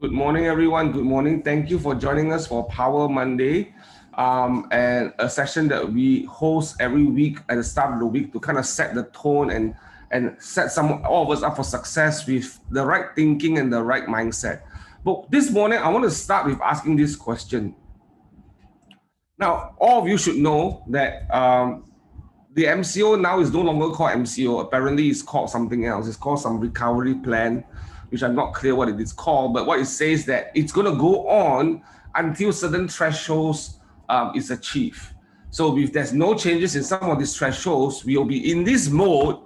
Good morning, everyone. Good morning. Thank you for joining us for Power Monday, and a session that we host every week at the start of the week to kind of set the tone and set all of us up for success with the right thinking and the right mindset. But this morning, I want to start with asking this question. Now, all of you should know that the MCO now is no longer called MCO. Apparently, it's called something else. It's called some recovery plan, which I'm not clear what it is called. But what it says that it's going to go on until certain thresholds is achieved. So if there's no changes in some of these thresholds, we will be in this mode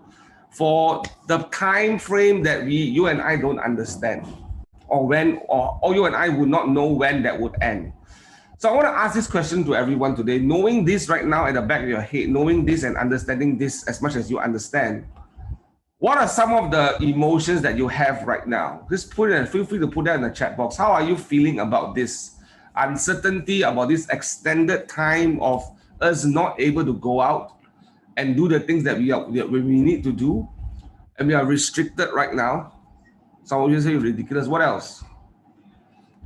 for the time frame that you and I don't understand, or you and I would not know when that would end. So I want to ask this question to everyone today, knowing this right now at the back of your head, knowing this and understanding this as much as you understand, what are some of the emotions that you have right now? Just put it and feel free to put that in the chat box. How are you feeling about this uncertainty, about this extended time of us not able to go out and do the things that we need to do, and we are restricted right now? Some of you say ridiculous. What else?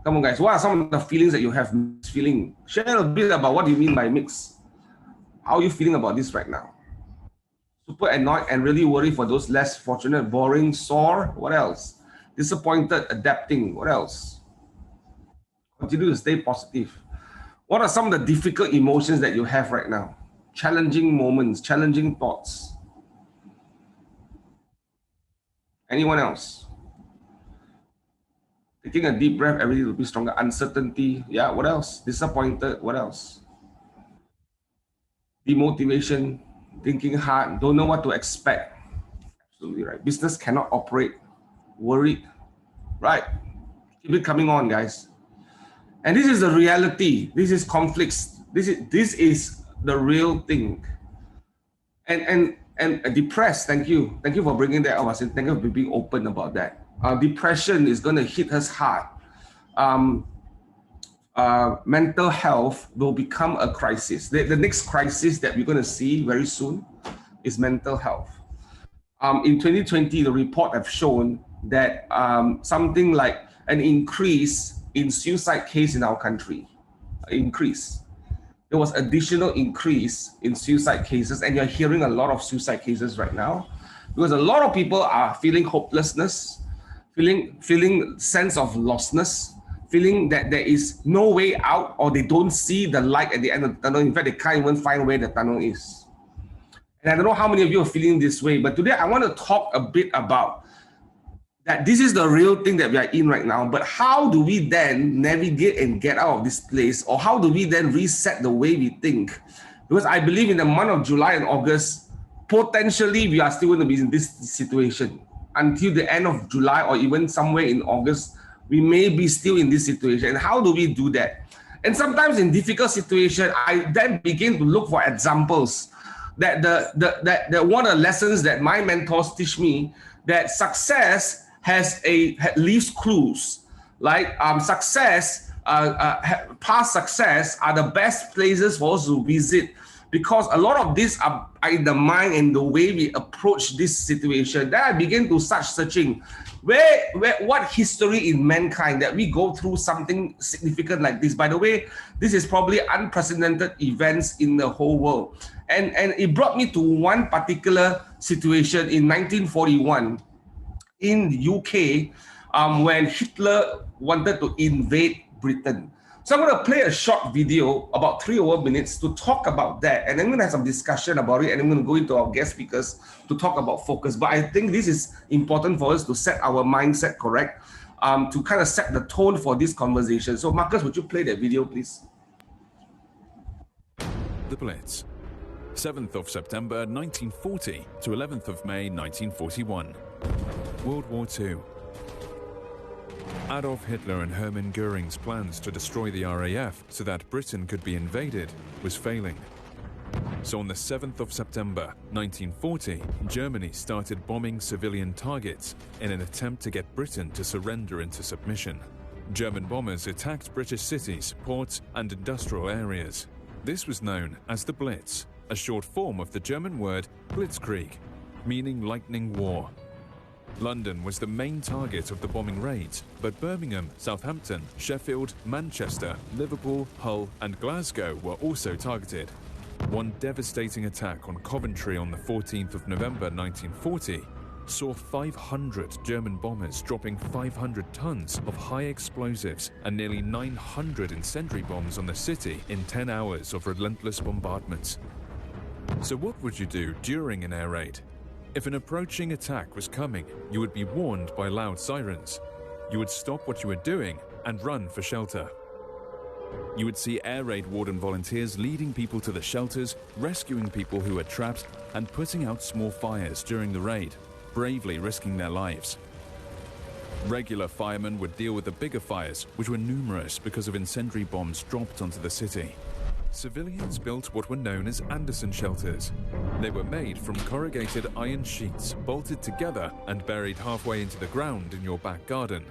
Come on, guys. What are some of the feelings that you have feeling? Share a bit about what you mean by mix. How are you feeling about this right now? Super annoyed and really worried for those less fortunate, boring, sore. What else? Disappointed, adapting. What else? Continue to stay positive. What are some of the difficult emotions that you have right now? Challenging moments, challenging thoughts. Anyone else? Taking a deep breath every day to be stronger. Uncertainty. Yeah, what else? Disappointed. What else? Demotivation. Thinking hard. Don't know what to expect. Absolutely right. Business cannot operate. Worried. Right. Keep it coming on, guys. And this is the reality. This is conflicts. This is the real thing. And depressed. Thank you for bringing that up. Thank you for being open about that. Depression is going to hit us hard. Mental health will become a crisis. The next crisis that we're going to see very soon is mental health. In 2020, the report have shown that something like an increase in suicide case in our country. There was additional increase in suicide cases, and you're hearing a lot of suicide cases right now because a lot of people are feeling hopelessness, feeling sense of lostness, feeling that there is no way out, or they don't see the light at the end of the tunnel. In fact, they can't even find where the tunnel is. And I don't know how many of you are feeling this way, but today I want to talk a bit about that. This is the real thing that we are in right now, but how do we then navigate and get out of this place? Or how do we then reset the way we think? Because I believe in the month of July and August, potentially we are still going to be in this situation. Until the end of July or even somewhere in August, we may be still in this situation. And how do we do that? And sometimes in difficult situations, I then begin to look for examples that one of the lessons that my mentors teach me, that success leaves clues. Like past success are the best places for us to visit, because a lot of these are in the mind and the way we approach this situation. Then I begin to start searching what history in mankind that we go through something significant like this. By the way, this is probably unprecedented events in the whole world. And it brought me to one particular situation in 1941 in the UK, when Hitler wanted to invade Britain. So I'm going to play a short video, about 3 or 4 minutes, to talk about that. And I'm going to have some discussion about it. And I'm going to go into our guest speakers to talk about focus. But I think this is important for us to set our mindset correct, to kind of set the tone for this conversation. So Marcus, would you play that video, please? The Blitz. 7th of September 1940 to 11th of May 1941. World War II. Adolf Hitler and Hermann Göring's plans to destroy the RAF so that Britain could be invaded was failing. So on the 7th of September 1940, Germany started bombing civilian targets in an attempt to get Britain to surrender into submission. German bombers attacked British cities, ports, and industrial areas. This was known as the Blitz, a short form of the German word Blitzkrieg, meaning lightning war. London was the main target of the bombing raids, but Birmingham, Southampton, Sheffield, Manchester, Liverpool, Hull, and Glasgow were also targeted. One devastating attack on Coventry on the 14th of November 1940 saw 500 German bombers dropping 500 tons of high explosives and nearly 900 incendiary bombs on the city in 10 hours of relentless bombardment. So what would you do during an air raid? If an approaching attack was coming, you would be warned by loud sirens. You would stop what you were doing and run for shelter. You would see air raid warden volunteers leading people to the shelters, rescuing people who were trapped, and putting out small fires during the raid, bravely risking their lives. Regular firemen would deal with the bigger fires, which were numerous because of incendiary bombs dropped onto the city. Civilians built what were known as Anderson shelters. They were made from corrugated iron sheets bolted together and buried halfway into the ground in your back garden.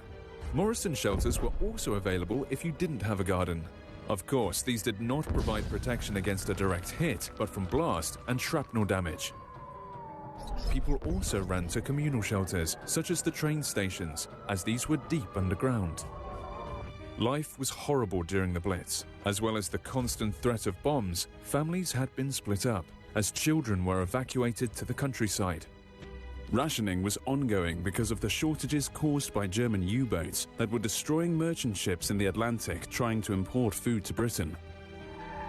Morrison shelters were also available if you didn't have a garden. Of course, these did not provide protection against a direct hit, but from blast and shrapnel damage. People also ran to communal shelters, such as the train stations, as these were deep underground. Life was horrible during the Blitz. As well as the constant threat of bombs, families had been split up, as children were evacuated to the countryside. Rationing was ongoing because of the shortages caused by German U-boats that were destroying merchant ships in the Atlantic trying to import food to Britain.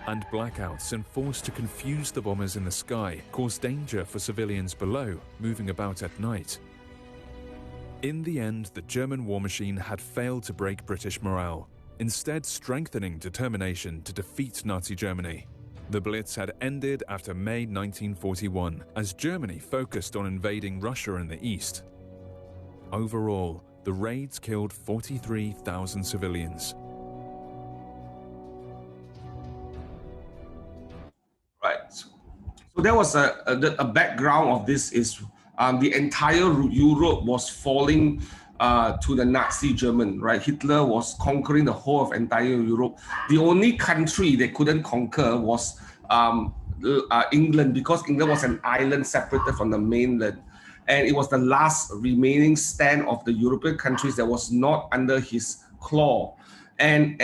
And blackouts enforced to confuse the bombers in the sky caused danger for civilians below, moving about at night. In the end, the German war machine had failed to break British morale, instead strengthening determination to defeat Nazi Germany. The Blitz had ended after May 1941, as Germany focused on invading Russia in the east. Overall, the raids killed 43,000 civilians. Right. So there was a background of this is the entire Europe was falling to the Nazi German, right? Hitler was conquering the whole of entire Europe. The only country they couldn't conquer was England, because England was an island separated from the mainland. And it was the last remaining stand of the European countries that was not under his claw. And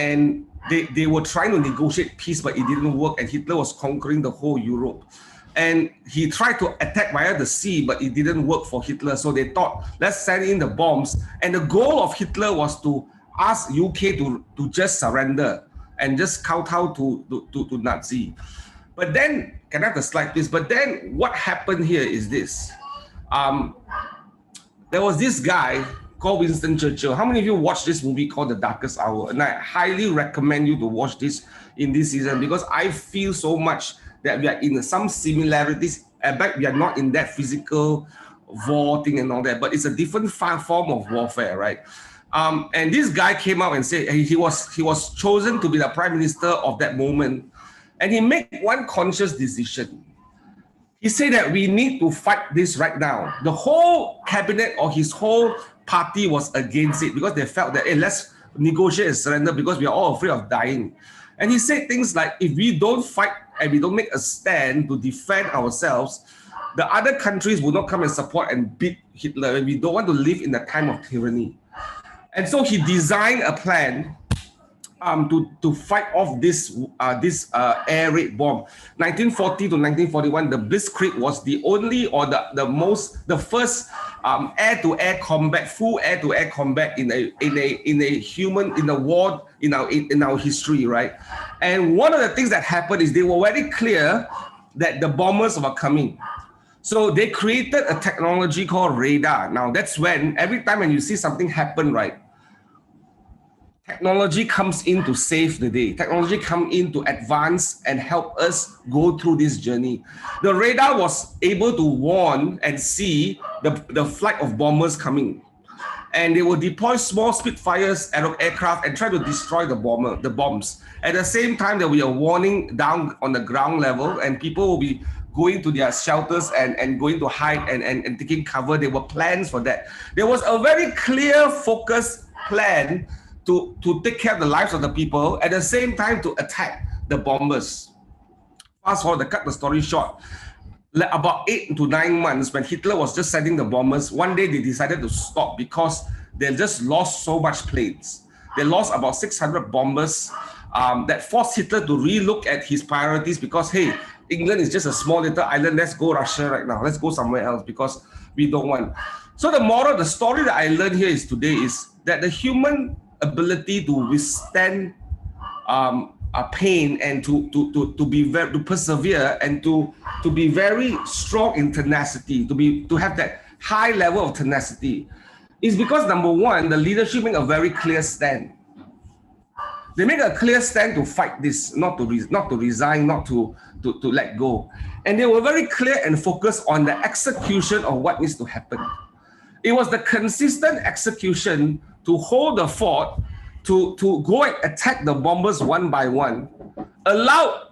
they were trying to negotiate peace, but it didn't work. And Hitler was conquering the whole Europe. And he tried to attack via the sea, but it didn't work for Hitler. So they thought, let's send in the bombs. And the goal of Hitler was to ask UK to just surrender and just kowtow to Nazi. But then, can I have the slide, please? But then what happened here is this. There was this guy called Winston Churchill. How many of you watched this movie called The Darkest Hour? And I highly recommend you to watch this in this season, because I feel so much that we are in some similarities. But we are not in that physical war thing and all that, but it's a different form of warfare, right? And this guy came out and said he was chosen to be the prime minister of that moment, and he made one conscious decision. He said that we need to fight this right now. The whole cabinet or his whole party was against it because they felt that, hey, let's negotiate and surrender because we are all afraid of dying. And he said things like, if we don't fight and we don't make a stand to defend ourselves, the other countries will not come and support and beat Hitler. And we don't want to live in the time of tyranny. And so he designed a plan to fight off this air raid bomb. 1940 to 1941, the Blitzkrieg was the only or the first air-to-air combat, full air-to-air combat in a war in our history, right? And one of the things that happened is they were very clear that the bombers were coming. So they created a technology called radar. Now that's when every time when you see something happen, right? Technology comes in to save the day. Technology comes in to advance and help us go through this journey. The radar was able to warn and see the flight of bombers coming. And they will deploy small Spitfires aircraft and try to destroy the bombs. At the same time, there will be a warning down on the ground level, and people will be going to their shelters and going to hide and taking cover. There were plans for that. There was a very clear, focused plan to take care of the lives of the people, at the same time to attack the bombers. Fast forward, to cut the story short. like about 8 to 9 months, when Hitler was just sending the bombers, one day they decided to stop because they just lost so much planes. They lost about 600 bombers. That forced Hitler to relook at his priorities because, hey, England is just a small little island. Let's go Russia right now. Let's go somewhere else because we don't want. So the moral, the story that I learned here is today is that the human ability to withstand pain and to persevere and to be very strong in tenacity, to have that high level of tenacity, is because number one, the leadership make a very clear stand. They make a clear stand to fight this, not to resign, not to let go, and they were very clear and focused on the execution of what needs to happen. It was the consistent execution to hold the fort, to go and attack the bombers one by one, allow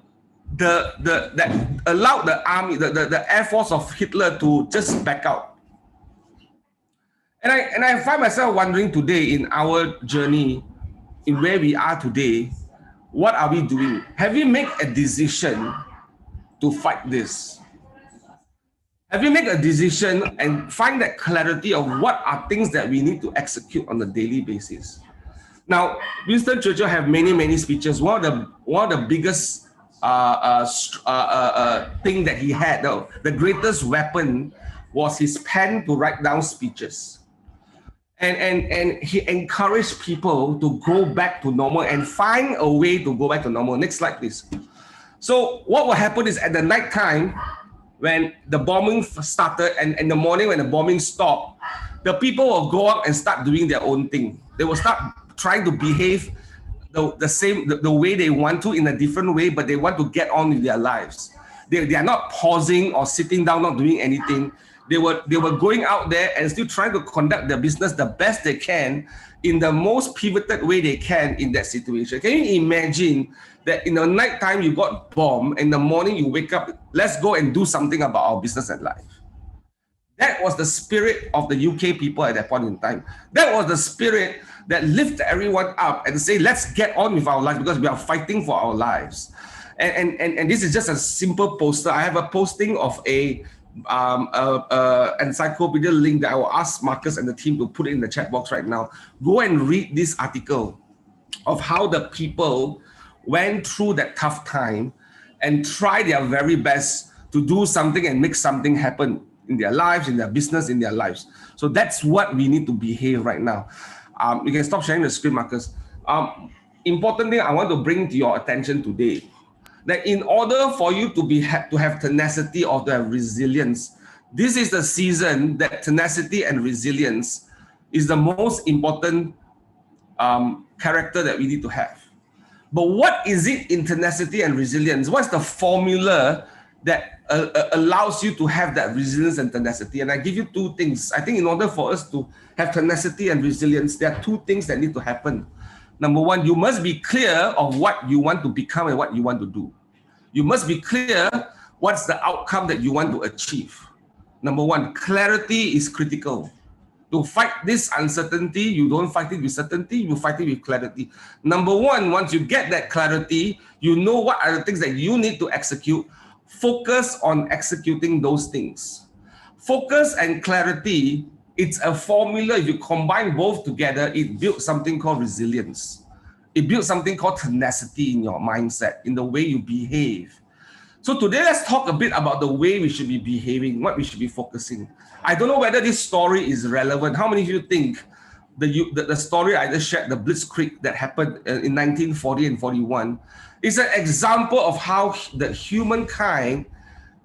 the army, the air force of Hitler to just back out. And I find myself wondering today in our journey, in where we are today, what are we doing? Have we made a decision to fight this? Have you made a decision and find that clarity of what are things that we need to execute on a daily basis? Now, Winston Churchill have many speeches. One of the biggest thing that he had, the greatest weapon, was his pen to write down speeches. And he encouraged people to go back to normal and find a way to go back to normal. Next slide, please. So what will happen is at the night time, when the bombing started and in the morning when the bombing stopped, the people will go out and start doing their own thing. They will start trying to behave the way they want to in a different way, but they want to get on with their lives. They are not pausing or sitting down, not doing anything. They were going out there and still trying to conduct their business the best they can in the most pivoted way they can in that situation. Can you imagine that in the night time you got bombed, in the morning you wake up, let's go and do something about our business and life? That was the spirit of the UK people at that point in time. That was the spirit that lifted everyone up and say, let's get on with our lives because we are fighting for our lives. And this is just a simple poster. I have a posting of a encyclopedia link that I will ask Marcus and the team to put it in the chat box right now. Go and read this article of how the people went through that tough time and tried their very best to do something and make something happen in their lives, in their business, in their lives. So that's what we need to behave right now. You can stop sharing the screen, Marcus. Important thing I want to bring to your attention today, that in order for you to have tenacity or to have resilience, this is the season that tenacity and resilience is the most important character that we need to have. But what is it in tenacity and resilience? What's the formula that allows you to have that resilience and tenacity? And I give you two things. I think in order for us to have tenacity and resilience, there are two things that need to happen. Number one, you must be clear of what you want to become and what you want to do. You must be clear what's the outcome that you want to achieve. Number one, clarity is critical. To fight this uncertainty, you don't fight it with certainty, you fight it with clarity. Number one, once you get that clarity, you know what are the things that you need to execute. Focus on executing those things. Focus and clarity, it's a formula. If you combine both together, it builds something called resilience. It builds something called tenacity in your mindset, in the way you behave. So today, let's talk a bit about the way we should be behaving, what we should be focusing. I don't know whether this story is relevant. How many of you think the story I just shared, the Blitz that happened in 1940 and 41, is an example of how the humankind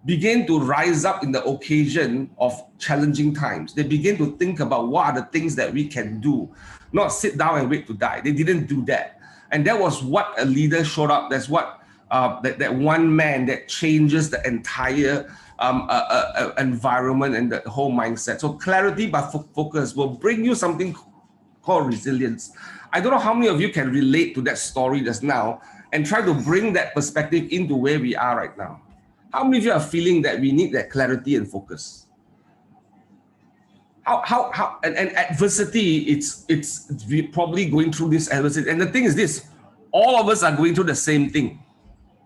began to rise up in the occasion of challenging times. They began to think about what are the things that we can do, not sit down and wait to die. They didn't do that. And that was what a leader showed up. That's what that one man that changes the entire environment and the whole mindset. So clarity by focus will bring you something called resilience. I don't know how many of you can relate to that story just now and try to bring that perspective into where we are right now. How many of you are feeling that we need that clarity and focus? And adversity, it's we're probably going through this adversity. And the thing is this, all of us are going through the same thing.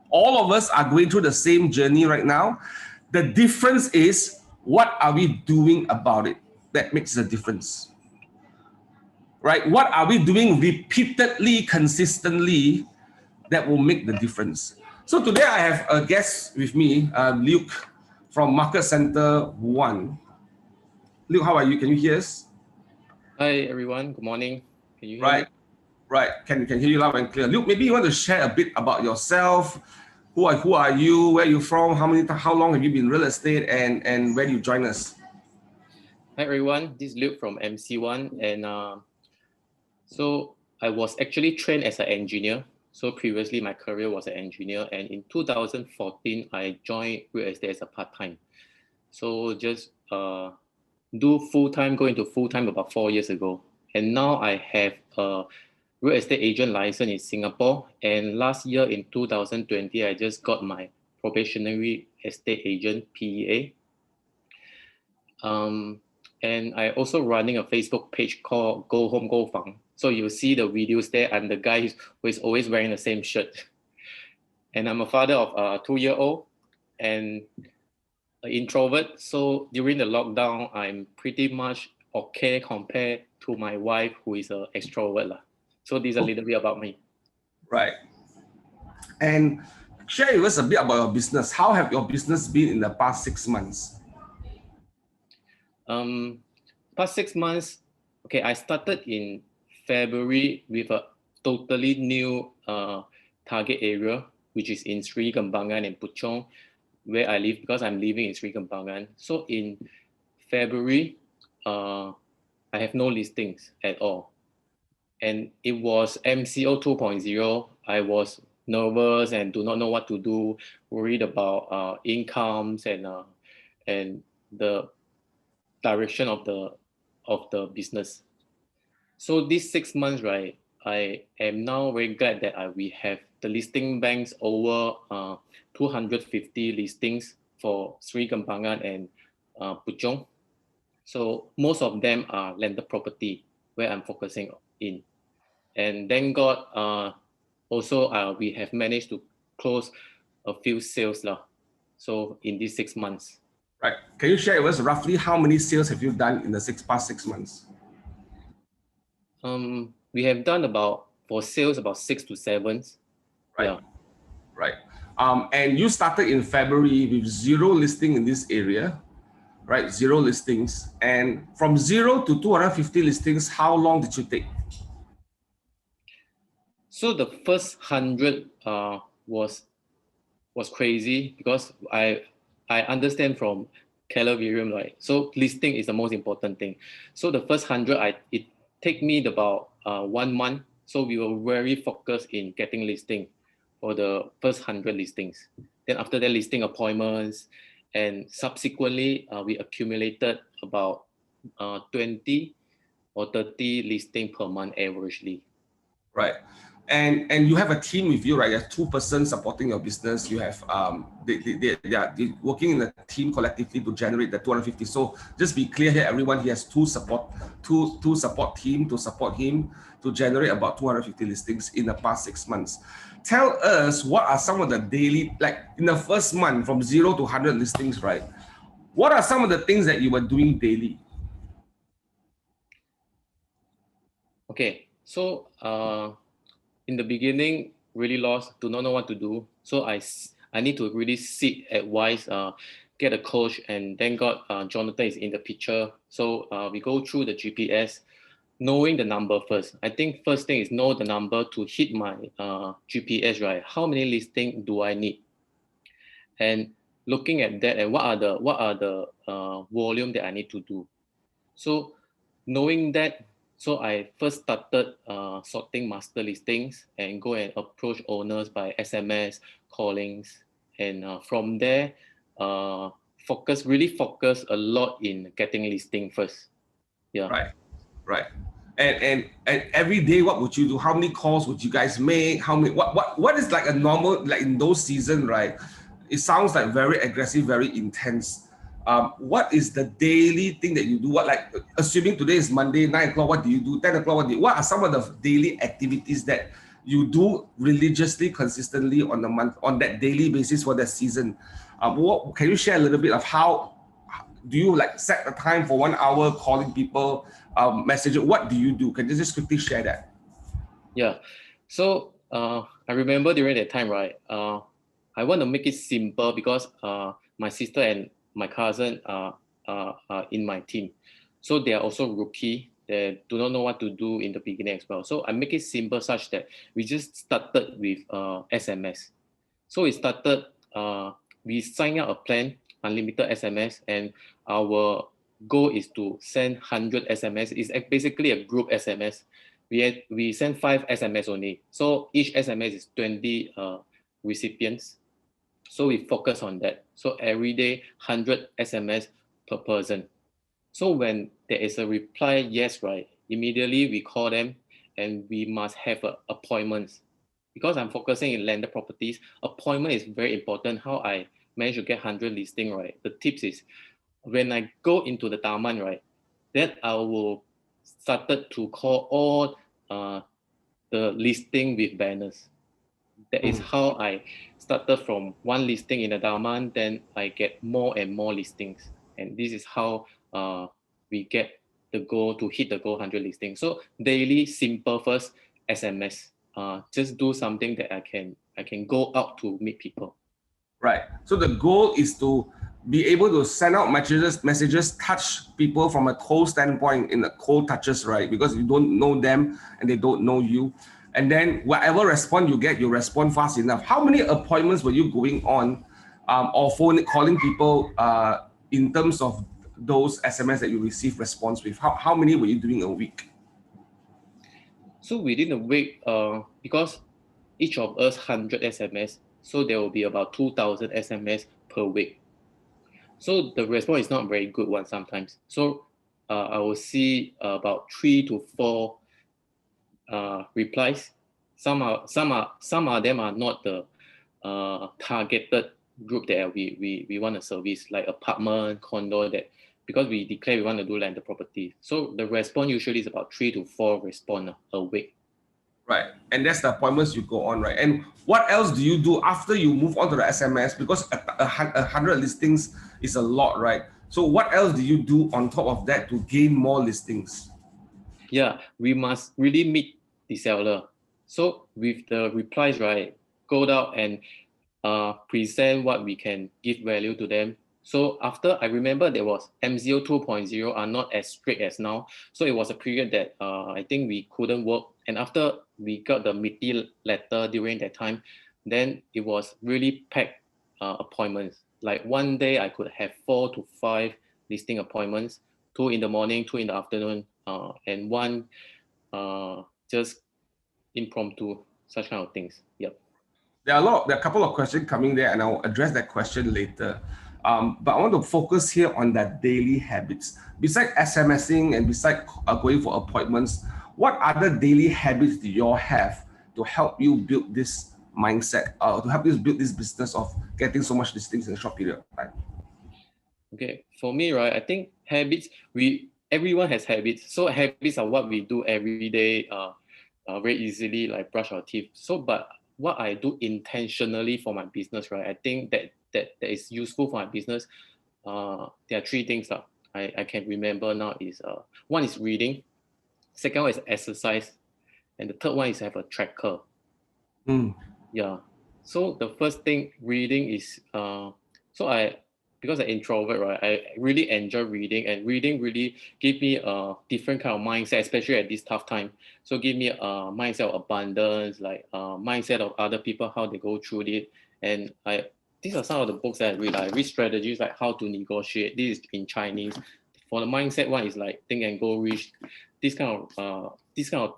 All of us are going through the same journey right now. The difference is, what are we doing about it? That makes the difference, right? What are we doing repeatedly, consistently, that will make the difference? So today I have a guest with me, Luke from Market Center 1. Luke, how are you? Can you hear us? Hi everyone, good morning. Can you hear Right, me? right. Can hear you loud and clear. Luke, maybe you want to share a bit about yourself. Who are you? Where are you from? How long have you been in real estate, and where do you join us? Hi everyone, this is Luke from MC1, and so I was actually trained as an engineer. So previously my career was an engineer, and in 2014 I joined real estate as a part-time. So just do full-time, go into full-time about 4 years ago, and now I have a real estate agent license in Singapore. And last year in 2020 I just got my probationary estate agent PEA. And I also running a Facebook page called Go Home Go Fang. So you see the videos there. I'm the guy who is always wearing the same shirt. And I'm a father of a 2-year-old and an introvert. So during the lockdown, I'm pretty much okay compared to my wife, who is an extrovert. So this is a little bit about me. Right. And share with us a bit about your business. How have your business been in the past 6 months? Past 6 months, okay, I started in February with a totally new target area, which is in Sri Kembangan and Puchong, where I live, because I'm living in Sri Kembangan. So in February, I have no listings at all. And it was MCO 2.0. I was nervous and do not know what to do, worried about incomes and the direction of the business. So these 6 months, right, I am now very glad that we have the listing banks over 250 listings for Sri Kembangan and Puchong. So most of them are landed property where I'm focusing in. And thank God, also we have managed to close a few sales so in these 6 months. Right. Can you share with us roughly how many sales have you done in the past 6 months? We have done about 6 to 7. Right. Yeah. Right. And you started in February with 0 listing in this area, right? 0 listings. And from 0 to 250 listings, how long did you take? So the first 100 was crazy, because I understand from Keller Williams, right? So listing is the most important thing. So the first 100, it take me about 1 month. So we were very focused in getting listing for the first 100 listings. Then after that, listing appointments, and subsequently we accumulated about 20 or 30 listing per month averagely. Right. And you have a team with you, right? You have 2 persons supporting your business. You have they are working in a team collectively to generate the 250. So just be clear here, everyone. He has two support team to support him to generate about 250 listings in the past 6 months. Tell us, what are some of the daily, like in the first month from 0 to 100 listings, right? What are some of the things that you were doing daily? Okay, so in the beginning, really lost, do not know what to do. So I need to really seek advice, get a coach, and thank God Jonathan is in the picture. So we go through the GPS, knowing the number first. I think first thing is know the number to hit my GPS, right? How many listings do I need? And looking at that, and what are the volume that I need to do? So knowing that, so I first started sorting master listings and go and approach owners by SMS, callings, and from there, focus a lot in getting listing first. Yeah. Right. And every day, what would you do? How many calls would you guys make? How many? What is like a normal, like in those seasons, right? It sounds like very aggressive, very intense. What is the daily thing that you do? What, like, assuming today is Monday, 9 o'clock, what do you do? 10 o'clock, what are some of the daily activities that you do religiously, consistently on that daily basis for that season? What can you share a little bit of how do you like set the time for 1 hour calling people, messaging? What do you do? Can you just quickly share that? Yeah. So I remember during that time, right? I want to make it simple because my sister and my cousin are in my team, so they are also rookie. They do not know what to do in the beginning as well. So I make it simple such that we just started with SMS. So we started. We signed up a plan, unlimited SMS, and our goal is to send 100 SMS. It's basically a group SMS. We send 5 SMS only. So each SMS is 20 recipients. So we focus on that. So every day, 100 SMS per person. So when there is a reply yes, right, immediately we call them and we must have appointments. Because I'm focusing in landed properties, appointment is very important. How I manage to get 100 listing, right? The tips is when I go into the Taman, right, that I will started to call all the listing with banners. That is how I started from one listing in the Taman, then I get more and more listings. And this is how we get the goal to hit the goal 100 listings. So daily, simple first, SMS. Just do something that I can go out to meet people. Right. So the goal is to be able to send out messages, touch people from a cold standpoint in the cold touches, right? Because you don't know them and they don't know you. And then whatever response you get, you respond fast enough. How many appointments were you going on or phone calling people in terms of those SMS that you receive response with? How many were you doing a week? So within a week, because each of us 100 SMS, so there will be about 2,000 SMS per week. So the response is not very good one sometimes. So I will see about 3 to 4 replies. Some of them are not the targeted group that we want to service, like apartment, condo, that because we declare we want to do landed property. So the response usually is about 3 to 4 response a week. Right. And that's the appointments you go on, right? And what else do you do after you move on to the SMS? Because 100 listings is a lot, right? So what else do you do on top of that to gain more listings? Yeah, we must really meet the seller. So with the replies, right, go out and present what we can give value to them. So after, I remember there was MZO 2.0 are not as strict as now. So it was a period that I think we couldn't work. And after we got the MITI letter during that time, then it was really packed appointments. Like one day I could have 4 to 5 listing appointments, 2 in the morning, 2 in the afternoon, and 1 just impromptu, such kind of things. Yep. There are a couple of questions coming there, and I'll address that question later. But I want to focus here on that daily habits. Besides SMSing and besides going for appointments, what other daily habits do you all have to help you build this mindset, to help you build this business of getting so much listings in a short period of time? Okay, for me, right, I think habits, everyone has habits. So habits are what we do every day, very easily, like brush our teeth. So, but what I do intentionally for my business, right, I think that is useful for my business. There are 3 things that I can remember now is one is reading, second one is exercise, and the third one is have a tracker. Yeah. So the first thing, reading is because I'm introvert, right? I really enjoy reading, and reading really give me a different kind of mindset, especially at this tough time. So give me a mindset of abundance, like mindset of other people, how they go through it. And these are some of the books that I read. I read strategies like how to negotiate. This is in Chinese. For the mindset one is like think and go rich. These kind of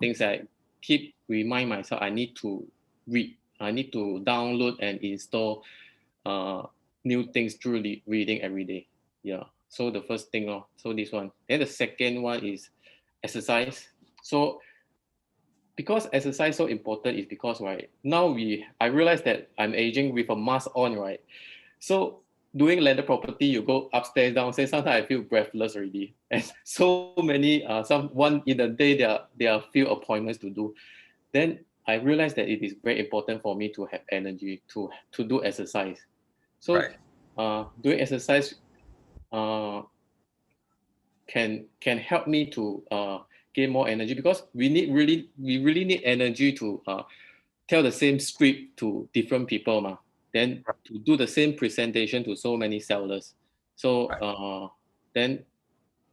things that I keep remind myself I need to read. I need to download and install new things through reading every day. Yeah. So the first thing, so this one. Then the second one is exercise. So because exercise so important is because right now I realize that I'm aging with a mask on, right? So doing landed property, you go upstairs, downstairs. Sometimes I feel breathless already, and so many one in a day there are few appointments to do. Then I realized that it is very important for me to have energy to do exercise. So Right. doing exercise can help me to gain more energy, because we really need energy to tell the same script to different people, then to do the same presentation to so many sellers. So then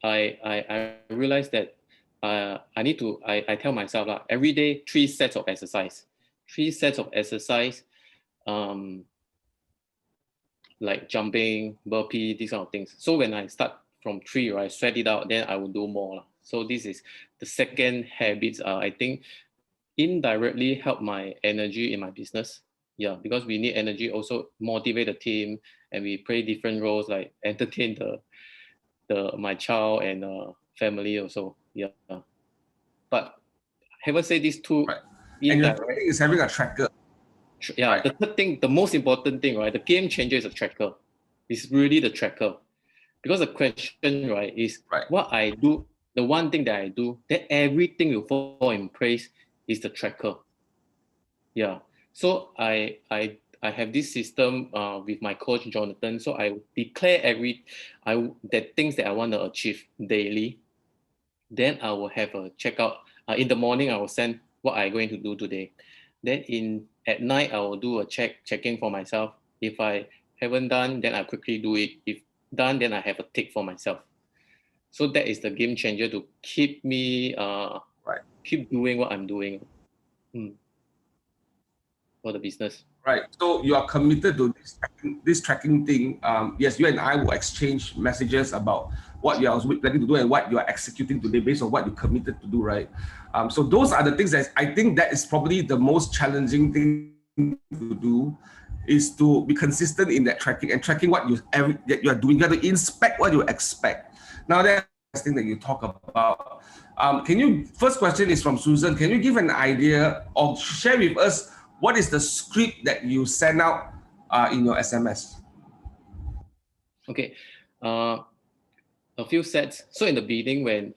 I realized that I need to, I tell myself every day 3 sets of exercise, like jumping, burpee, these kind of things. So when I start from 3, right, sweat it out, then I will do more. So this is the second habit. I think indirectly help my energy in my business. Yeah, because we need energy, also motivate the team, and we play different roles like entertain my child and family also. Yeah, but having said these two, Right. And your third thing is having a tracker. yeah, right. the third thing, the most important thing, right? The game changer is a tracker. It's really the tracker, because the question, right, is what I do. The one thing that I do, that everything will fall in place, is the tracker. Yeah. So I have this system with my coach Jonathan. So I declare that things that I want to achieve daily. Then I will have a checkout. In the morning, I will send what I'm going to do today. Then at night, I will do a checking for myself. If I haven't done, then I quickly do it. If done, then I have a tick for myself. So that is the game changer to keep me keep doing what I'm doing for the business. Right. So you are committed to this tracking thing. Yes, you and I will exchange messages about what you are planning to do and what you are executing today based on what you committed to do, right? So those are the things that I think that is probably the most challenging thing to do, is to be consistent in that tracking and tracking what you are doing. You have to inspect what you expect. Now that's the thing that you talk about. First question is from Susan. Can you give an idea or share with us what is the script that you send out in your SMS? Okay, a few sets. So in the beginning, when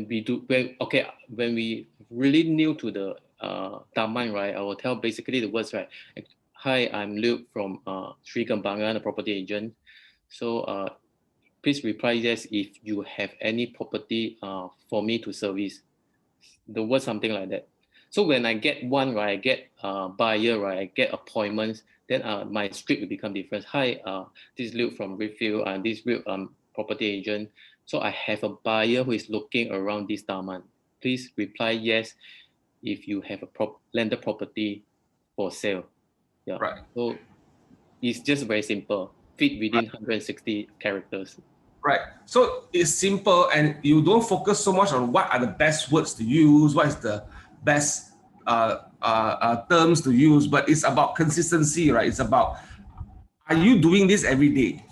we really new to the taman, right, I will tell basically the words, right. Hi, I'm Luke from Sri Kembangan, a property agent. So please reply yes if you have any property for me to service. The word something like that. So when I get one, right, I get buyer, right, I get appointments, then my script will become different. Hi, this is Luke from Redfield, and this Luke property agent. So I have a buyer who is looking around this taman. Please reply yes if you have a landed property for sale. Yeah. Right. So it's just very simple. Fit within 160 characters. Right. So it's simple, and you don't focus so much on what are the best words to use, what is the best terms to use, but it's about consistency, right? It's about, are you doing this every day?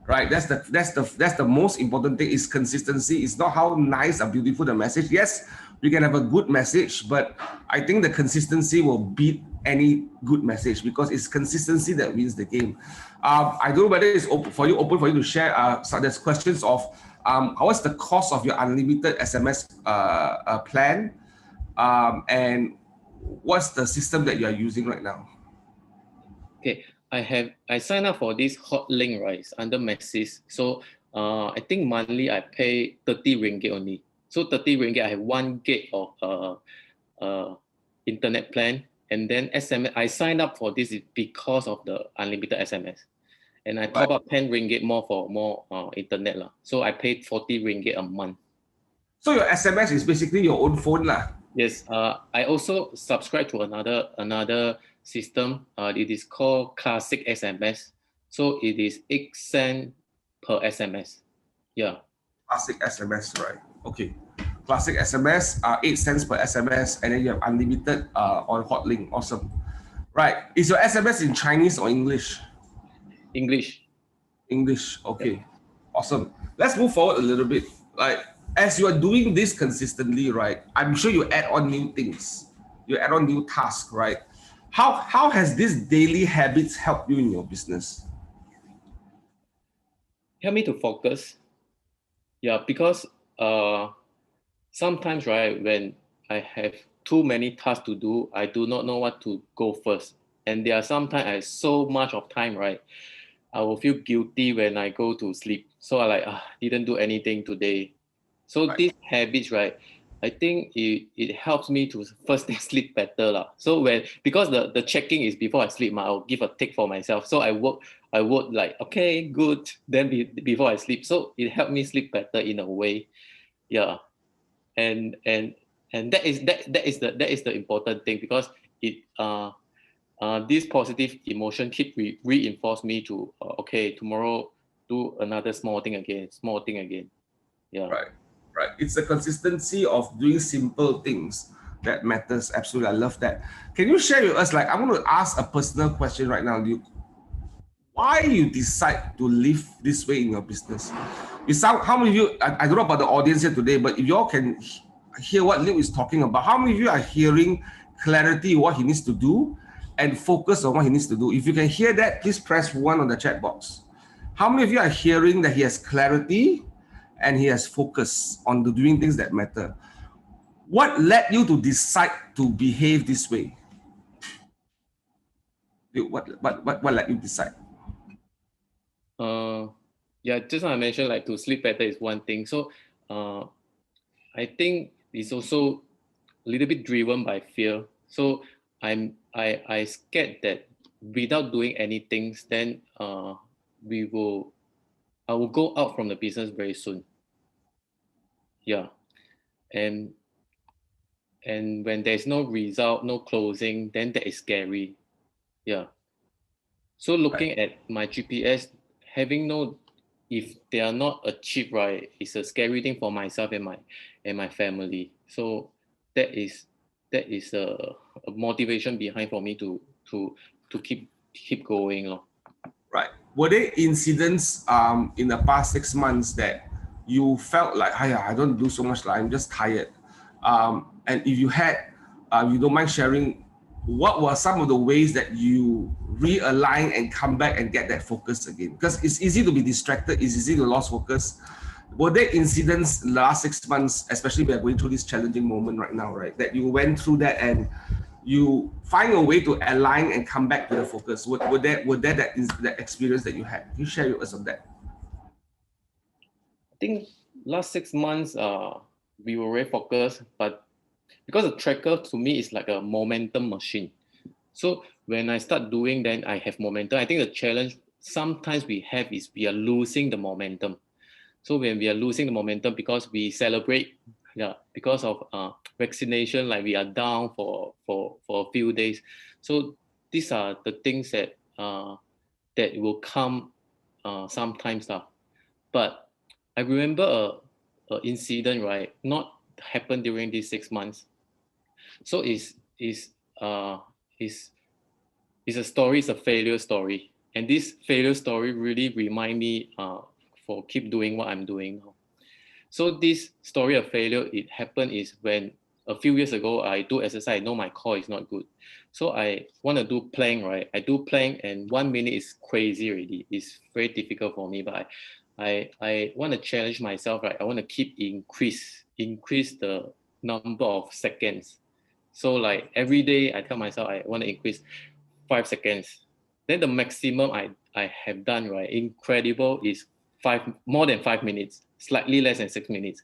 Right. That's the most important thing, is consistency. It's not how nice or beautiful the message. Yes, we can have a good message, but I think the consistency will beat any good message, because it's consistency that wins the game. I don't know whether it's open for you to share. So there's questions of what's the cost of your unlimited SMS plan, and what's the system that you are using right now? Okay, I signed up for this hot link, right? It's under Maxis. So I think monthly I pay 30 ringgit only. So 30 ringgit, I have 1 gig of internet plan. And then SMS, I signed up for this because of the unlimited SMS. And I top up 10 ringgit more for more internet. So I paid 40 ringgit a month. So your SMS is basically your own phone lah. Yes, I also subscribe to another system. It is called Classic SMS. So it is 8 cents per SMS. Yeah. Classic SMS, right? Okay. Classic SMS, 8 cents per SMS, and then you have unlimited on Hotlink. Awesome. Right. Is your SMS in Chinese or English? English. English. Okay. Yeah. Awesome. Let's move forward a little bit. Like, as you are doing this consistently, right, I'm sure you add on new things. You add on new tasks, right? How has this daily habits helped you in your business? Help me to focus. Yeah, because sometimes, right, when I have too many tasks to do, I do not know what to go first. And there are sometimes I have so much of time, right? I will feel guilty when I go to sleep. So I like, didn't do anything today. So Right. these habits, right, I think it helps me to first thing sleep better lah. So because the checking is before I sleep, I'll give a tick for myself. So I work like, okay, good. Then before I sleep, so it helped me sleep better in a way, yeah. And that is the important thing, because it this positive emotion keep reinforce me to okay, tomorrow do another small thing again, yeah. Right. It's the consistency of doing simple things that matters. Absolutely. I love that. Can you share with us, like, I'm going to ask a personal question right now, Luke. Why you decide to live this way in your business? How many of you, I don't know about the audience here today, but if you all can hear what Luke is talking about, how many of you are hearing clarity, what he needs to do, and focus on what he needs to do? If you can hear that, please press 1 on the chat box. How many of you are hearing that he has clarity and he has focus on the doing things that matter? What led you to decide to behave this way? What led you decide? Yeah, just now I mentioned like to sleep better is one thing. So I think it's also a little bit driven by fear. So I scared that without doing anything, then I will go out from the business very soon. Yeah. And when there's no result, no closing, then that is scary. Yeah. So looking at my GPS, having if they are not achieved, right, it's a scary thing for myself and my family. So that is a motivation behind for me to keep going. Right. Were there incidents in the past 6 months that you felt like, hey, I don't do so much, like I'm just tired? And if you had, you don't mind sharing, what were some of the ways that you realign and come back and get that focus again? Because it's easy to be distracted, it's easy to lose focus. Were there incidents in the last 6 months, especially we are going through this challenging moment right now, right, that you went through that and you find a way to align and come back to the focus? Were there that experience that you had? Can you share with us on that? I think last 6 months, we were very focused, but because the tracker to me is like a momentum machine. So when I start doing, then I have momentum. I think the challenge sometimes we have is we are losing the momentum. So when we are losing the momentum because we celebrate, because of vaccination, like we are down for a few days. So these are the things that will come sometimes. But I remember a incident, right, not happened during these 6 months. So it's a story, it's a failure story. And this failure story really remind me for keep doing what I'm doing now. So this story of failure, it happened is when a few years ago, I do exercise, I know my core is not good. So I want to do plank, right? I do plank and 1 minute is crazy already. It's very difficult for me, but I want to challenge myself, right? I want to keep increase the number of seconds. So like every day I tell myself I want to increase 5 seconds. Then the maximum I have done, right, incredible, is more than 5 minutes, slightly less than 6 minutes.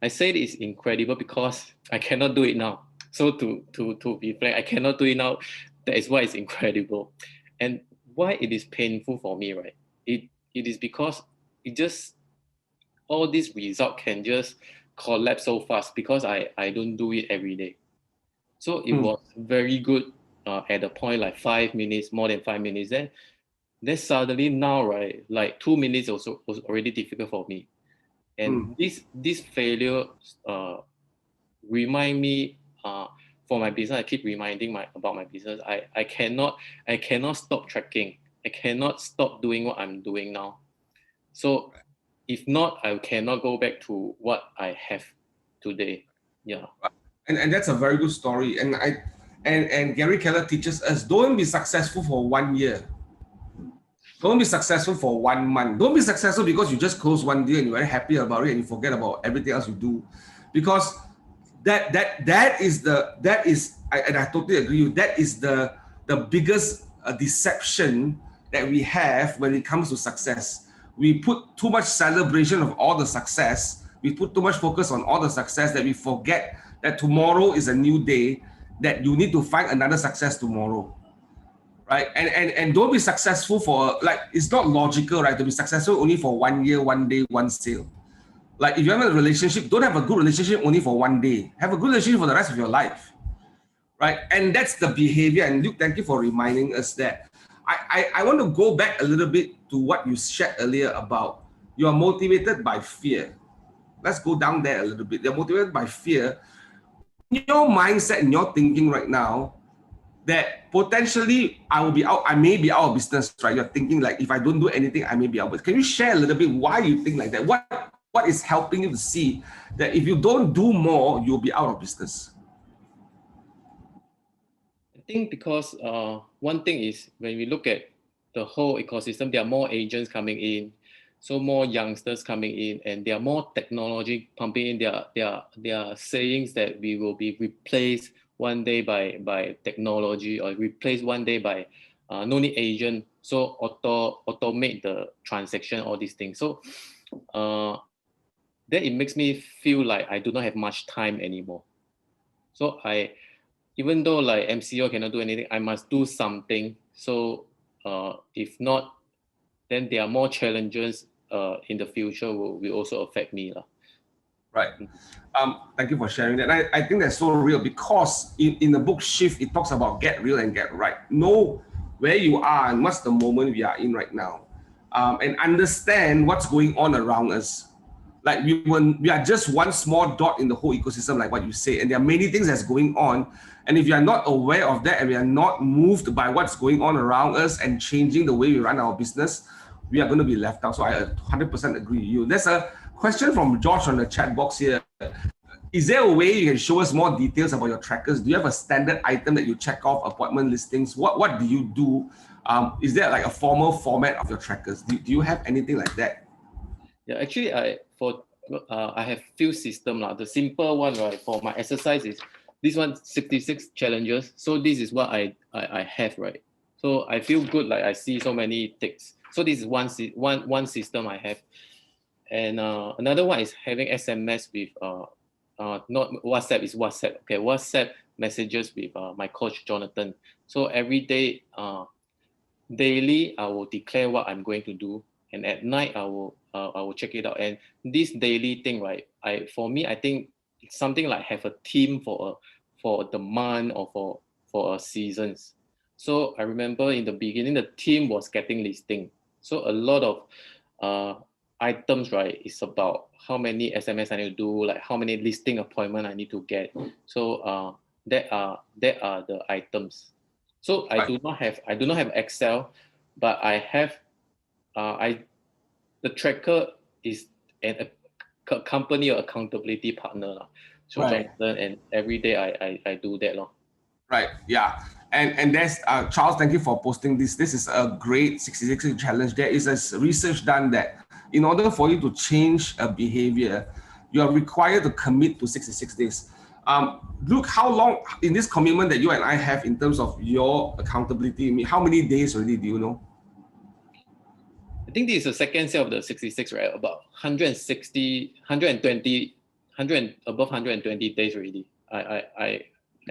I say it is incredible because I cannot do it now. So to be frank, I cannot do it now. That is why it's incredible. And why it is painful for me, right? It is because it just, all these results can just collapse so fast because I don't do it every day. So it was very good at the point like 5 minutes, more than 5 minutes. Then suddenly now, right, like 2 minutes also was already difficult for me. And this failure remind me for my business. I keep reminding about my business. I cannot stop tracking. I cannot stop doing what I'm doing now. So if not, I cannot go back to what I have today. Yeah. And that's a very good story. And Gary Keller teaches us, don't be successful for 1 year. Don't be successful for 1 month. Don't be successful because you just close one deal and you're very happy about it and you forget about everything else you do. Because that is and I totally agree with you, that is the biggest deception that we have when it comes to success. We put too much celebration of all the success. We put too much focus on all the success that we forget that tomorrow is a new day, that you need to find another success tomorrow, right? And don't be successful for, like, it's not logical, right, to be successful only for 1 year, 1 day, one sale. Like, if you have a relationship, don't have a good relationship only for 1 day. Have a good relationship for the rest of your life, right? And that's the behavior. And Luke, thank you for reminding us that. I want to go back a little bit to what you shared earlier about you are motivated by fear. Let's go down there a little bit. You're motivated by fear. In your mindset, in your thinking right now, that potentially I may be out of business, right? You're thinking like, if I don't do anything, I may be out. But can you share a little bit why you think like that? What is helping you to see that if you don't do more, you'll be out of business? I think because one thing is when we look at the whole ecosystem, there are more agents coming in, so more youngsters coming in, and there are more technology pumping in. There are sayings that we will be replaced one day by technology, or replaced one day by no need agent, so automate the transaction, all these things. So then it makes me feel like I do not have much time anymore. So even though like MCO cannot do anything, I must do something. So if not, then there are more challenges in the future will also affect me. Right. Thank you for sharing that. I think that's so real, because in the book Shift, it talks about get real and get right. Know where you are and what's the moment we are in right now, and understand what's going on around us. Like we are just one small dot in the whole ecosystem, like what you say, and there are many things that's going on. And if you are not aware of that, and we are not moved by what's going on around us and changing the way we run our business, we are going to be left out. So I 100% agree with you. There's a question from Josh on the chat box here. Is there a way you can show us more details about your trackers? Do you have a standard item that you check off, appointment listings? What do you do? Is there like a formal format of your trackers? Do you have anything like that? Yeah, actually, I have few system lah. The simple one, right, for my exercise is this one, 66 challenges. So this is what I have, right. So I feel good, like I see so many ticks. So this is one system I have, and another one is having SMS with not WhatsApp, is WhatsApp. Okay, WhatsApp messages with my coach Jonathan. So every day, daily, I will declare what I'm going to do, and at night I will check it out. And this daily thing, right? For me, I think it's something like have a theme for the month or for a seasons. So I remember in the beginning, the theme was getting listing. So a lot of items, right, is about how many SMS I need to do, like how many listing appointment I need to get. So that are the items. So I do not have Excel, but I have the tracker is a company or accountability partner. So Right. Jonathan, and every day I do that. Right. Yeah. And there's Charles, thank you for posting this. This is a great 66 challenge. There is a research done that in order for you to change a behavior, you are required to commit to 66 days. Look, how long in this commitment that you and I have in terms of your accountability, how many days already do you know? I think this is the second set of the 66, right? About 160, 120, above 120 days already. I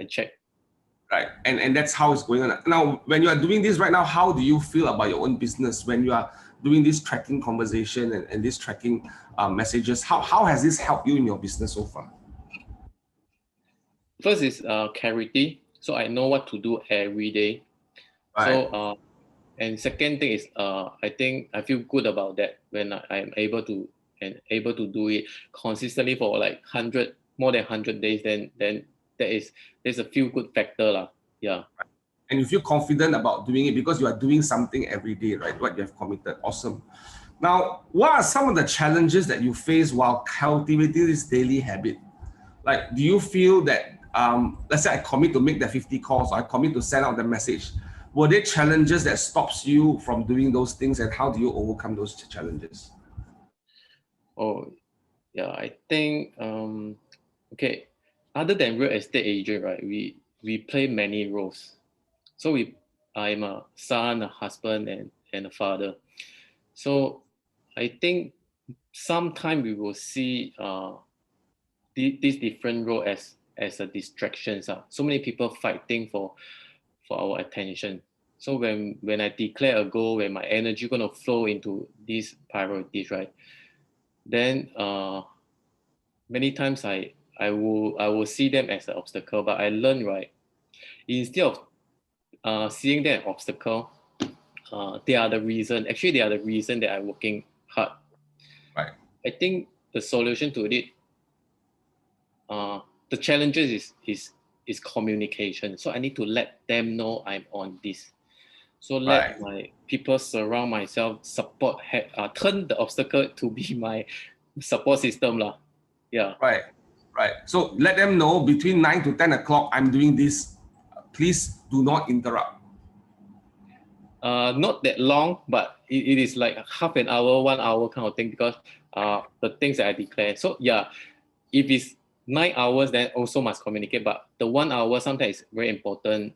checked. Right. And that's how it's going on. Now, when you are doing this right now, how do you feel about your own business when you are doing this tracking conversation and this tracking messages? How has this helped you in your business so far? First is clarity. So I know what to do every day. Right. So and second thing is I think I feel good about that when I'm able to do it consistently for like more than 100 days. Then there's a feel good factor lah. Yeah. And you feel confident about doing it because you are doing something every day, right? What you have committed. Awesome. Now, what are some of the challenges that you face while cultivating this daily habit? Like, do you feel that let's say I commit to make the 50 calls, or I commit to send out the message? Were there challenges that stops you from doing those things, and how do you overcome those challenges? Oh, yeah, I think okay. Other than real estate agent, right? We play many roles. So I'm a son, a husband, and a father. So I think sometime we will see this different role as a distractions. So many people fighting for our attention. So when I declare a goal, when my energy gonna flow into these priorities, right? Then many times I will see them as an obstacle, but I learn, right, instead of seeing them as obstacle, they are the reason. Actually, they are the reason that I'm working hard. Right. I think the solution to it, the challenges is communication. So I need to let them know I'm on this. So let my people surround myself, support, turn the obstacle to be my support system lah. Yeah. Right. So let them know between 9 to 10 o'clock, I'm doing this. Please do not interrupt. Not that long, but it is like half an hour, 1 hour kind of thing, because the things that I declare. So yeah, if it's 9 hours, then also must communicate. But the 1 hour sometimes is very important,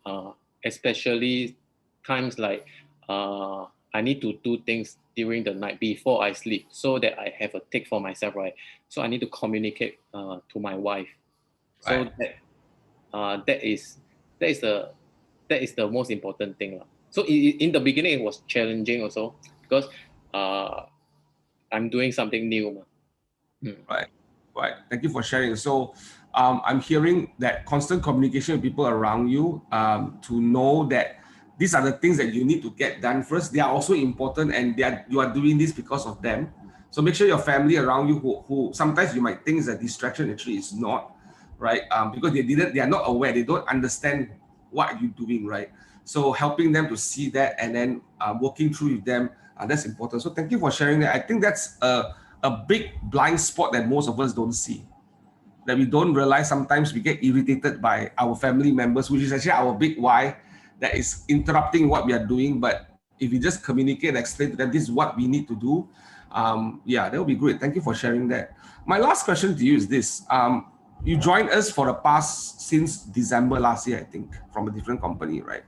especially times like I need to do things during the night before I sleep, so that I have a take for myself, right? So I need to communicate to my wife. So that is the most important thing. So in the beginning, it was challenging also, because I'm doing something new. Right. Thank you for sharing. So I'm hearing that constant communication with people around you, to know that these are the things that you need to get done first. They are also important, and you are doing this because of them. So make sure your family around you, who sometimes you might think is a distraction, actually is not, right? Because they are not aware, they don't understand what you're doing, right? So helping them to see that, and then working through with them, that's important. So thank you for sharing that. I think that's a big blind spot that most of us don't see, that we don't realize. Sometimes we get irritated by our family members, which is actually our big why, that is interrupting what we are doing. But if we just communicate and explain to them, this is what we need to do, that will be great. Thank you for sharing that. My last question to you is this. You joined us for the past, since December last year, I think, from a different company, right?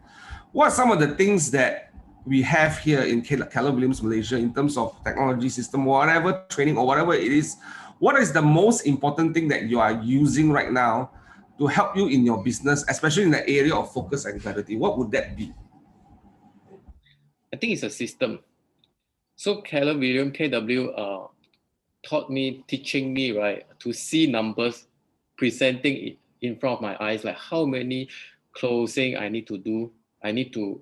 What are some of the things that we have here in Keller Williams Malaysia in terms of technology system, whatever training or whatever it is? What is the most important thing that you are using right now to help you in your business, especially in the area of focus and clarity? What would that be? I think it's a system. So Keller Williams, KW, teaching me, right, to see numbers presenting it in front of my eyes, like how many closing I need to do. I need to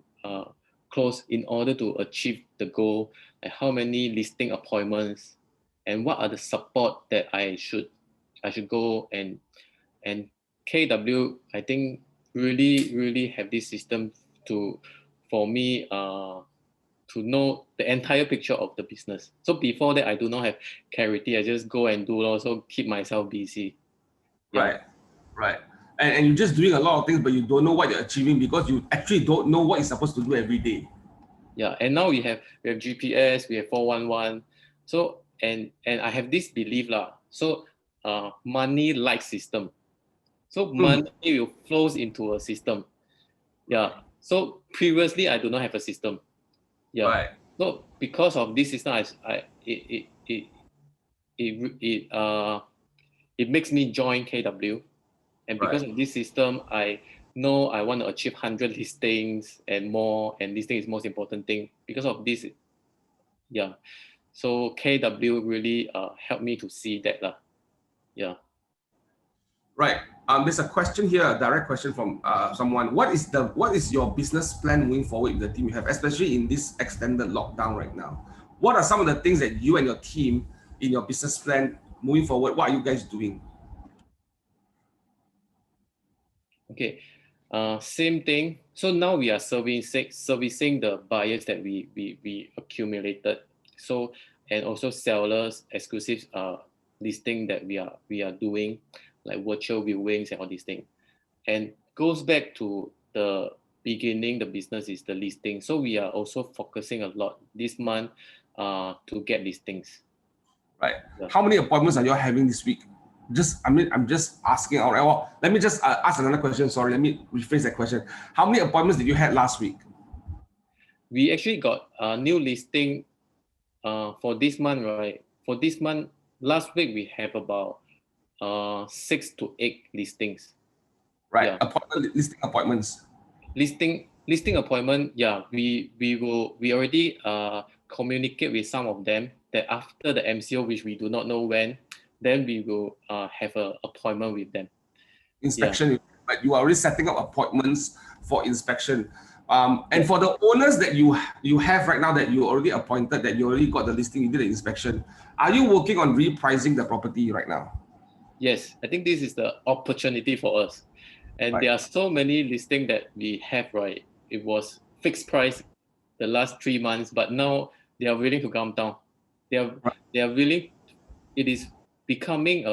close in order to achieve the goal, and how many listing appointments, and what are the support that I should go and KW, I think really have this system for me to know the entire picture of the business. So before that, I do not have clarity. I just go and do, also keep myself busy. Yeah. Right. And you're just doing a lot of things, but you don't know what you're achieving because you actually don't know what you're supposed to do every day. Yeah, and now we have GPS, we have 411. So and I have this belief lah. So money like system. So money will flows into a system. Yeah. So previously I do not have a system. Yeah. Right. So because of this system, it makes me join KW, and because of this system, I know I want to achieve 100 listings and more, and listing is most important thing. Because of this, yeah. So KW really helped me to see that lah. Yeah. Right. There's a question here, a direct question from someone. What is your business plan moving forward with the team you have, especially in this extended lockdown right now? What are some of the things that you and your team in your business plan moving forward? What are you guys doing? Okay. Same thing. So now we are servicing the buyers that we accumulated. So, and also sellers exclusive listing that we are doing, like virtual viewings and all these things. And goes back to the beginning, the business is the listing. So we are also focusing a lot this month to get listings. Right. Yeah. How many appointments are you having this week? I'm just asking. All right. Well, let me just ask another question. Sorry, let me rephrase that question. How many appointments did you have last week? we actually got a new listing for this month, right? For this month, last week we have about 6 to 8 listings. Right. Yeah. Listing appointments. Listing appointment, yeah, we already communicate with some of them that after the MCO, which we do not know when, then we will have an appointment with them. Inspection, but you are already setting up appointments for inspection. And for the owners that you have right now that you already appointed, that you already got the listing, you did the inspection, are you working on repricing the property right now? Yes, I think this is the opportunity for us. And there are so many listings that we have, right? It was fixed price the last 3 months, but now they are willing to come down. They are willing. It is becoming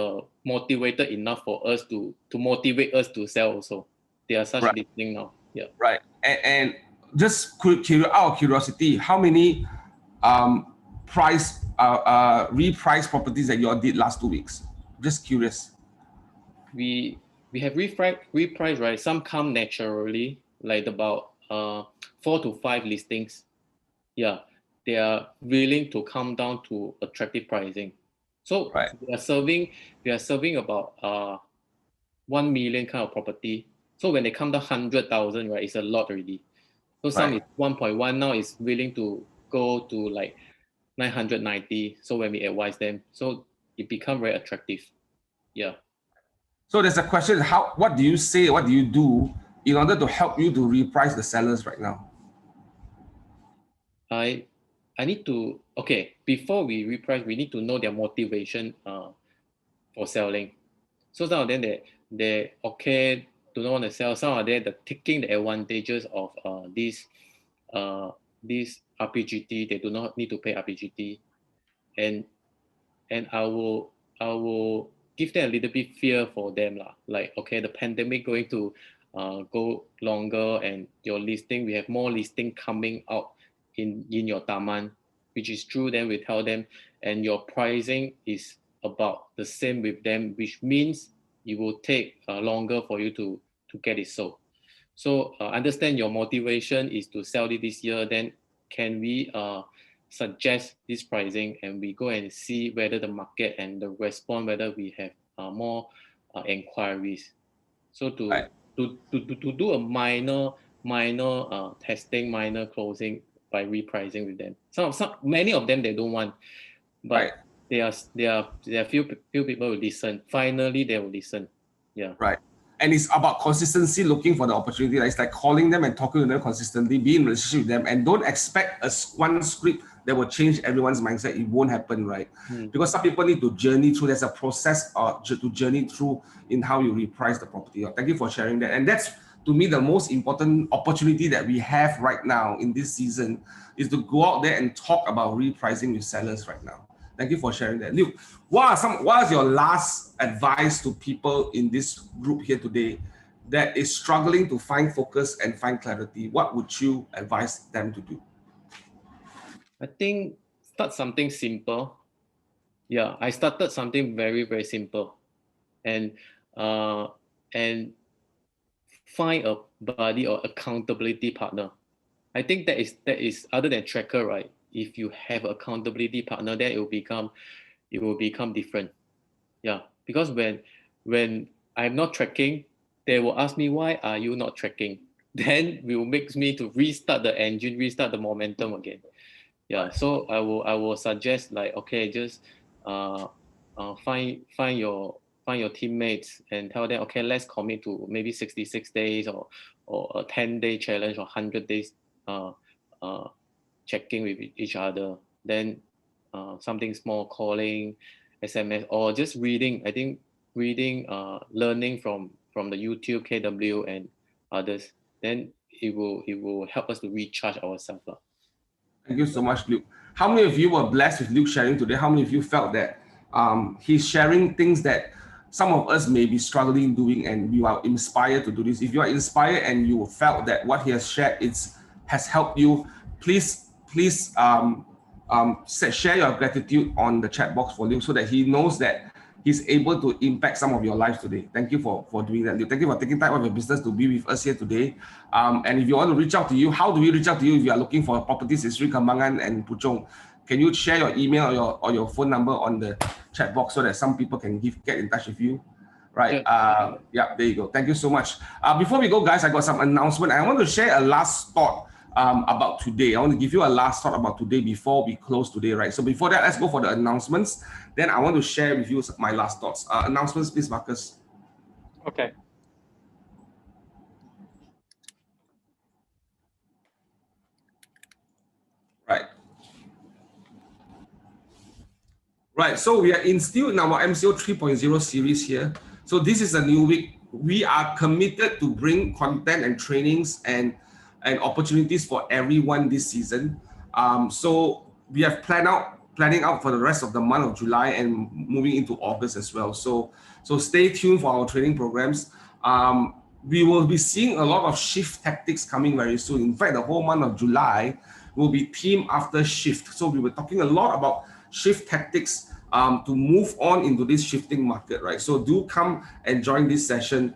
motivated enough for us to motivate us to sell also. There are such listings now. Yeah. Right. And just out of curiosity, how many repriced properties that you all did last 2 weeks? Just curious. We have repriced, right? Some come naturally, like about 4 to 5 listings. Yeah, they are willing to come down to attractive pricing. So we are serving about 1 million kind of property. So when they come down 100,000, right, it's a lot already. So some is 1.1 now is willing to go to like 990. So when we advise them, so it become very attractive. Yeah. So there's a question: what do you say? What do you do in order to help you to reprice the sellers right now? I need to before we reprice, we need to know their motivation for selling. So some of them they do not want to sell. Some of them they're taking the advantages of this RPGT. They do not need to pay RPGT, and I will give them a little bit fear for them lah. Like the pandemic going to go longer, and your listing, we have more listing coming out in your taman, which is true. Then we tell them, and your pricing is about the same with them, which means it will take longer for you to get it sold. So understand your motivation is to sell it this year. Then can we suggest this pricing, and we go and see whether the market and the response, whether we have more inquiries. So to do a minor testing, minor closing by repricing with them. Many of them they don't want, but there are few people who listen. Finally, they will listen. Yeah. Right. And it's about consistency, looking for the opportunity. It's like calling them and talking to them consistently, be in relationship with them, and don't expect one script that will change everyone's mindset. It won't happen, right? Because some people need to journey through. There's a process to journey through in how you reprice the property. Thank you for sharing that. And that's, to me, the most important opportunity that we have right now in this season is to go out there and talk about repricing with sellers right now. Thank you for sharing that. Luke, what is your last advice to people in this group here today that is struggling to find focus and find clarity? What would you advise them to do? I think start something simple. Yeah, I started something very, very simple, and find a buddy or accountability partner. I think that is other than tracker, right? If you have accountability partner, then it will become different. Yeah, because when I'm not tracking, they will ask me, why are you not tracking? Then it will make me to restart the engine, restart the momentum again. Yeah, so I will suggest like, just find your teammates and tell them, let's commit to maybe 66 days or a 10-day challenge or 100 days checking with each other. Then something small, calling, SMS, or just reading. I think reading, learning from the YouTube, KW, and others. Then it will help us to recharge ourselves. Thank you so much, Luke. How many of you were blessed with Luke sharing today? How many of you felt that he's sharing things that some of us may be struggling doing, and you are inspired to do this? If you are inspired and you felt that what he has shared has helped you, please share your gratitude on the chat box for Luke so that he knows that he's able to impact some of your lives today. Thank you for doing that. Thank you for taking time out of your business to be with us here today. And if you want to reach out to you, how do we reach out to you if you are looking for properties in Sri Kembangan and Puchong? Can you share your email or your phone number on the chat box so that some people can get in touch with you? Right. Yeah, there you go. Thank you so much. Before we go, guys, I got some announcement. I want to share a last thought about today. I want to give you a last thought about today before we close today, right? So before that, let's go for the announcements. Then I want to share with you my last thoughts. Announcements, please, Marcus. Okay. Right, so we are still in our MCO 3.0 series here. So this is a new week. We are committed to bring content and trainings and opportunities for everyone this season. So we have planning out for the rest of the month of July and moving into August as well. So stay tuned for our training programs. We will be seeing a lot of shift tactics coming very soon. In fact, the whole month of July will be theme after shift. So we were talking a lot about shift tactics to move on into this shifting market, right? So do come and join this session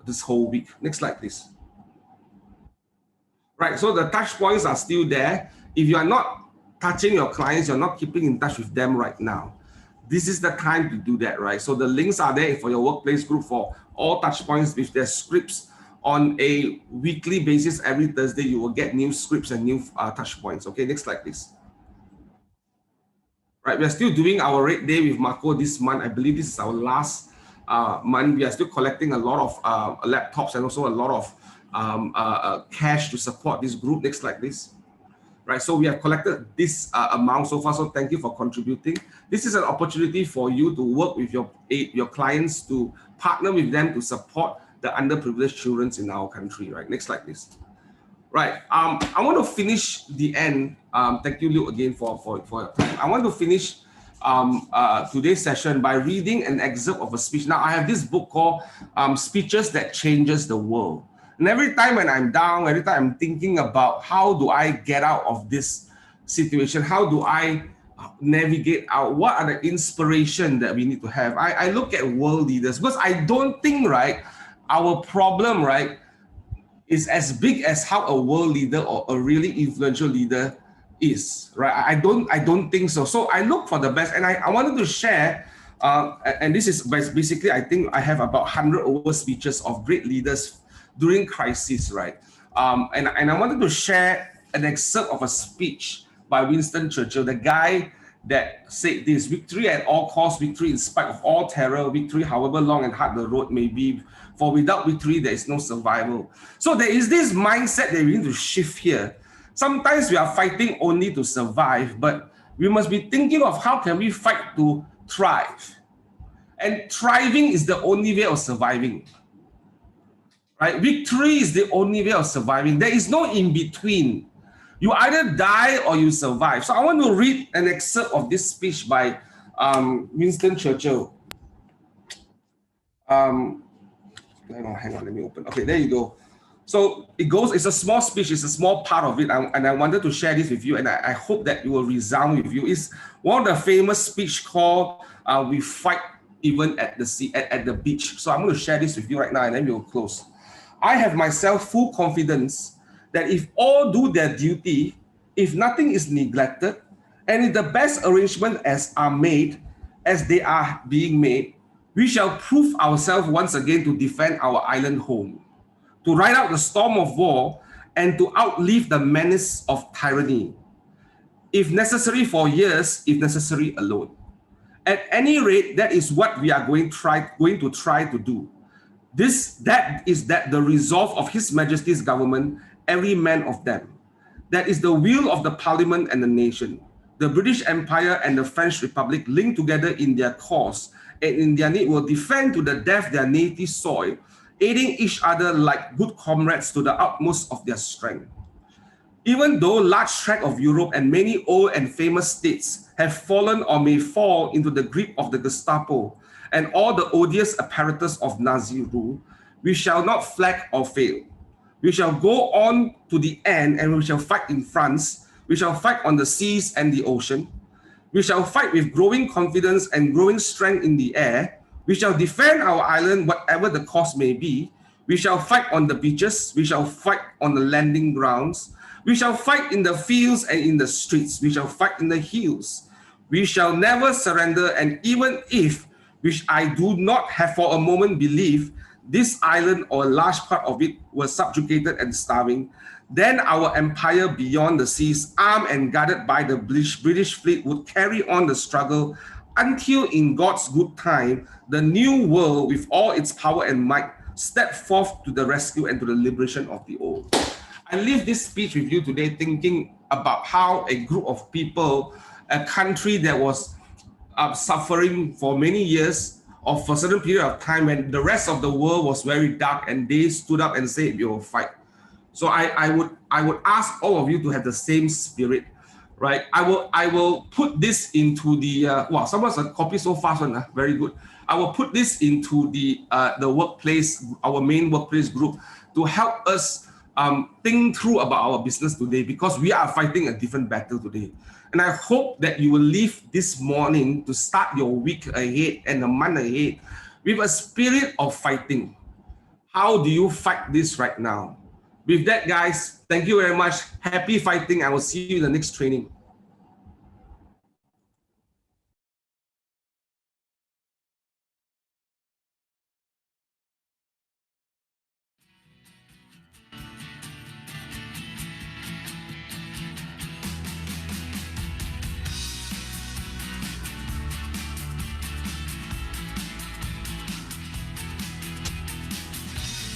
this whole week. Next slide, please. Right, so the touch points are still there. If you are not touching your clients, you're not keeping in touch with them right now, this is the time to do that, right? So the links are there for your workplace group for all touch points with their scripts. On a weekly basis, every Thursday, you will get new scripts and new touch points. Okay, next slide, please. Right, we are still doing our Red Day with Marco this month. I believe this is our last month. We are still collecting a lot of laptops and also a lot of cash to support this group. Next slide, please. Right, so we have collected this amount so far, so thank you for contributing. This is an opportunity for you to work with your clients, to partner with them to support the underprivileged children in our country, right? Next slide, please. Right, I want to finish the end. Thank you, Luke, again for your time. I want to finish today's session by reading an excerpt of a speech. Now, I have this book called Speeches That Changes the World. And every time when I'm down, every time I'm thinking about how do I get out of this situation, how do I navigate out, what are the inspiration that we need to have, I look at world leaders, because I don't think, right, our problem, right, is as big as how a world leader or a really influential leader is, right? I don't think so. So I look for the best, and I wanted to share, and this is basically, I think I have about 100 over speeches of great leaders during crisis, right? And I wanted to share an excerpt of a speech by Winston Churchill, the guy that said this: victory at all costs, victory in spite of all terror, victory however long and hard the road may be, for without victory there is no survival. So there is this mindset that we need to shift here. Sometimes we are fighting only to survive, but we must be thinking of how can we fight to thrive. And thriving is the only way of surviving. Right? Victory is the only way of surviving. There is no in between. You either die or you survive. So I want to read an excerpt of this speech by Winston Churchill. Hang on, let me open. Okay, there you go. So it goes, it's a small speech, it's a small part of it, and I wanted to share this with you, and I hope that it will resound with you. It's one of the famous speech called We Fight Even at the Sea, at the Beach. So I'm going to share this with you right now, and then we'll close. I have myself full confidence that if all do their duty, if nothing is neglected, and if the best arrangements are made as they are being made, we shall prove ourselves once again to defend our island home, to ride out the storm of war, and to outlive the menace of tyranny, if necessary for years, if necessary alone. At any rate, that is what we are going to try to do. That is the resolve of His Majesty's government, every man of them. That is the will of the Parliament and the nation. The British Empire and the French Republic, linked together in their cause and in their need, will defend to the death their native soil, aiding each other like good comrades to the utmost of their strength. Even though large tracts of Europe and many old and famous states have fallen or may fall into the grip of the Gestapo and all the odious apparatus of Nazi rule, we shall not flag or fail. We shall go on to the end, and we shall fight in France. We shall fight on the seas and the ocean. We shall fight with growing confidence and growing strength in the air. We shall defend our island, whatever the cost may be. We shall fight on the beaches. We shall fight on the landing grounds. We shall fight in the fields and in the streets. We shall fight in the hills. We shall never surrender. And even if, which I do not have for a moment believe, this island or a large part of it was subjugated and starving, then our empire beyond the seas, armed and guarded by the British fleet, would carry on the struggle until in God's good time, the new world with all its power and might stepped forth to the rescue and to the liberation of the old. I leave this speech with you today thinking about how a group of people, a country that was suffering for many years or for a certain period of time when the rest of the world was very dark, and they stood up and said, we will fight. So I would ask all of you to have the same spirit, right? I will put this into the wow, someone's a copy so fast one, very good. I will put this into the workplace, our main workplace group, to help us think through about our business today, because we are fighting a different battle today. And I hope that you will leave this morning to start your week ahead and the month ahead with a spirit of fighting. How do you fight this right now? With that, guys, thank you very much. Happy fighting. I will see you in the next training.